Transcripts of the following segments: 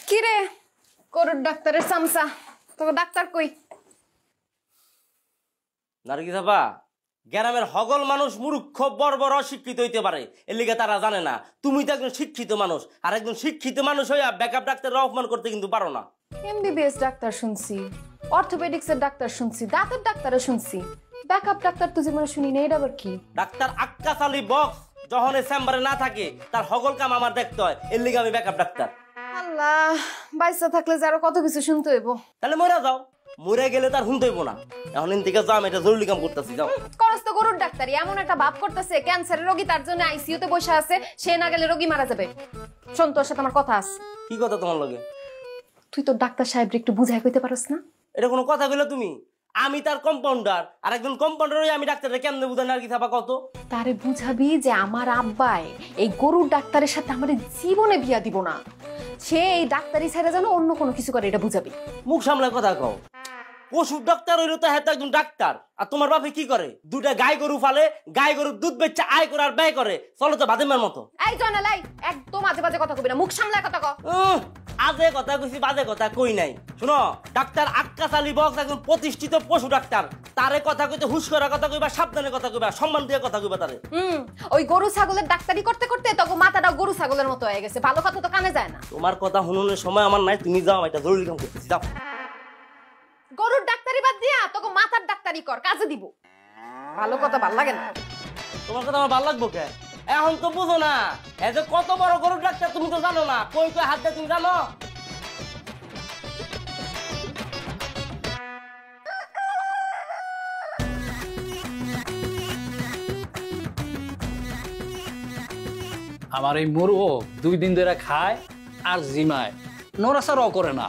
কি রে গরুর ডাক্তারের সামসা তোকে ডাক্তার কই? নারকি থাপা গ্রামের হগল মানুষ মূর্খ বর্বর অশিক্ষিত হইতে পারে, এর লিগে তারা জানে না। তুমি তো একজন শিক্ষিত মানুষ, আর একজন শিক্ষিত মানুষ হইয়া ব্যাকআপ ডাক্তারের অপমান করতে কিন্তু পারো না। এমবিবিএস ডাক্তার শুনছি, অর্থোপেডিক্সের ডাক্তার শুনছি, দাঁতের ডাক্তারও শুনছি, ব্যাকআপ ডাক্তার তো জীবনে শুনি না। এটা আবার কি? ডাক্তার আক্কাস আলী বক্স যখন এই চেম্বারে না থাকে তার হগল কাম আমার দেখতে হয়, এর লিগে আমি ব্যাকআপ ডাক্তার। আল্লাহ, বাইসা থাকলে যে আরো কত কিছু শুনতে হইব। তাহলে মরে যাও, মরে গেলে তার শুনতে হইব না। এখন ইনতিকে যাও, আমি এটা জরুরি কাম করতেছি, যাও। করস তো গরুর ডাক্তারই এমন একটা ভাব করতেছে ক্যান্সারের রোগী তার জন্য আইসিইউতে বসে আছে, সে না গেলে রোগী মারা যাবে। শোন, তোর সাথে আমার কথা আছে। কি কথা তোমার লগে? তুই তো ডাক্তার সাহেব একটু বুঝাই কইতে পারস না? এটা কোনো কথা কইলে তুমি? আমি তার কম্পাউন্ডার, আর একজন কম্পাউন্ডার হই আমি ডাক্তারকে কেমনে বুঝাই না? আর কি থাপা কত তারে বুঝাবি যে আমার আব্বাই এই গরুর ডাক্তারের সাথে আমার জীবনে বিয়া দিব না, সে এই ডাক্তারি ছেড়ে যেন অন্য কোনো কিছু করে, এটা বুঝাবি। মুখ সামলায় কথা কও। পশুর ডাক্তার হইলো তো হ্যাঁ একজন ডাক্তার। আর তোমার বাপে কি করে? দুটা গাই গরু ফালে, গাই গরুর দুধ বেচে আয় করে আর ব্যয় করে, চলো তো বাদেমের মতো। এই জনালাই, একদম আজে বাজে কথা কবি না, মুখ সামলায় কথা কও। আজে কথা কইছি, বাজে কথা কই নাই। শুনো, ডাক্তার আক্কাস আলী বক্স একজন প্রতিষ্ঠিত পশু ডাক্তার। তারে কথা কইতে হুশ করে কথা কইবা, সাবধানে কথা কইবা, সম্মান দিয়ে কথা কইবা তারে। ওই গরু ছাগলের ডাক্তারি করতে করতে তখন মাথাটা গরু ছাগলের মতো হয়ে গেছে, ভালো কথা তো কানে যায় না। তোমার কথা শুনুনের সময় আমার নাই, তুমি যাও, এটা জরুরি কাম করতেছি, যাও। গরুর ডাক্তারি বাদ দিয়া তোকে মাথার ডাক্তারি কর, কাজে দিব। ভালো কথা ভাল লাগে না। তোমার কথা আমার ভালো লাগবো কে? এখন তো বুঝো না, এই যে কত বড় গরুর ডাক্তার তুমি তো জানো না। কই কই হাত দিয়ে তুমি জানো? আমার এই মুরগ 2 দিন ধরে খায় আর জিমায়, নড়াচড়াও করে না।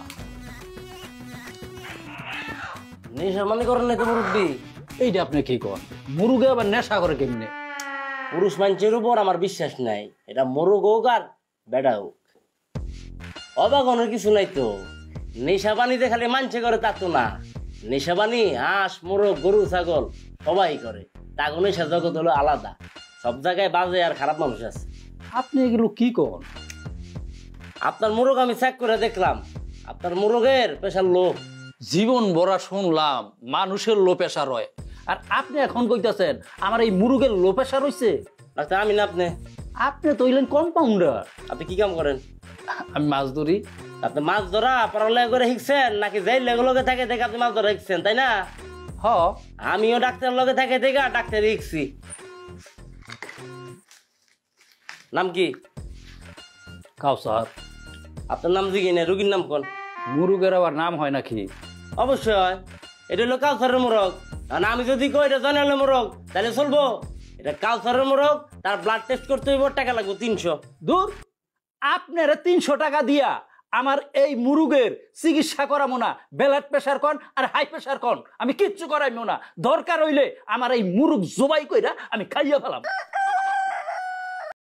নেশার মানে করেন নাই তো মুরব্বী? এইটা আপনি কি করেন? মুরগে আবার নেশা করে কেমনে? পুরুষ মানুষের উপর আমার বিশ্বাস নাই, এটা মোরগ হোক আর বেড়া হোক। অবাক হওয়ার কিছু নাই তো। নেশা পানিতে খালি মানছে করে তা তো না। নেশা পানি হাঁস, মোরগ, গরু, ছাগল সবাই করে। তাকে নেশা জগৎ হলো আলাদা। সব জায়গায় বাজে আর খারাপ মানুষ আছে। আপনি এগুলো কি করেন? আপনার মোরগ আমি চেক করে দেখলাম, আপনার মোরগের প্রেশার লো। জীবন ভরা শুনলাম মানুষের লো প্রেশার হয়, আর আপনি এখন কইতাছেন আমার এই মুরগের লো প্রেশার হইছে? ডাক্তার আমি না আপনি? আপনি তো হইলেন কম্পাউন্ডার। আপনি কি কাম করেন? আমি মাছ ধরি। আপনি মাছ ধরা পড়ালেখা করে শিখছেন নাকি যাই লগে থাকে দেখে আপনি মাছ ধরা শিখছেন, তাই না? হ, আমিও ডাক্তার লগে থাকে দেখে ডাক্তার শিখছি। নাম কি? কাউসার। আপনার নাম জিগি না, রুগীর নাম কোন? মুরগের আবার নাম হয় নাকি? অবশ্যই হয়। এটা হলো কাউসারের মোরগ। আর আমি যদি কই এটা জনালে মোরগ তাহলে চলবো? এটা কাউসারের মোরগ, তার ব্লাড টেস্ট করতে হইব, টাকা লাগবে 300। দূর, আপনারা 300 টাকা দিয়া আমার এই মুরগের চিকিৎসা করামো না। ব্লাড প্রেশার কন আর হাই প্রেশার কন, আমি কিচ্ছু করাইমো না। দরকার হইলে আমার এই মুরগ জবাই কইরা আমি খাইয়া ফেলাম।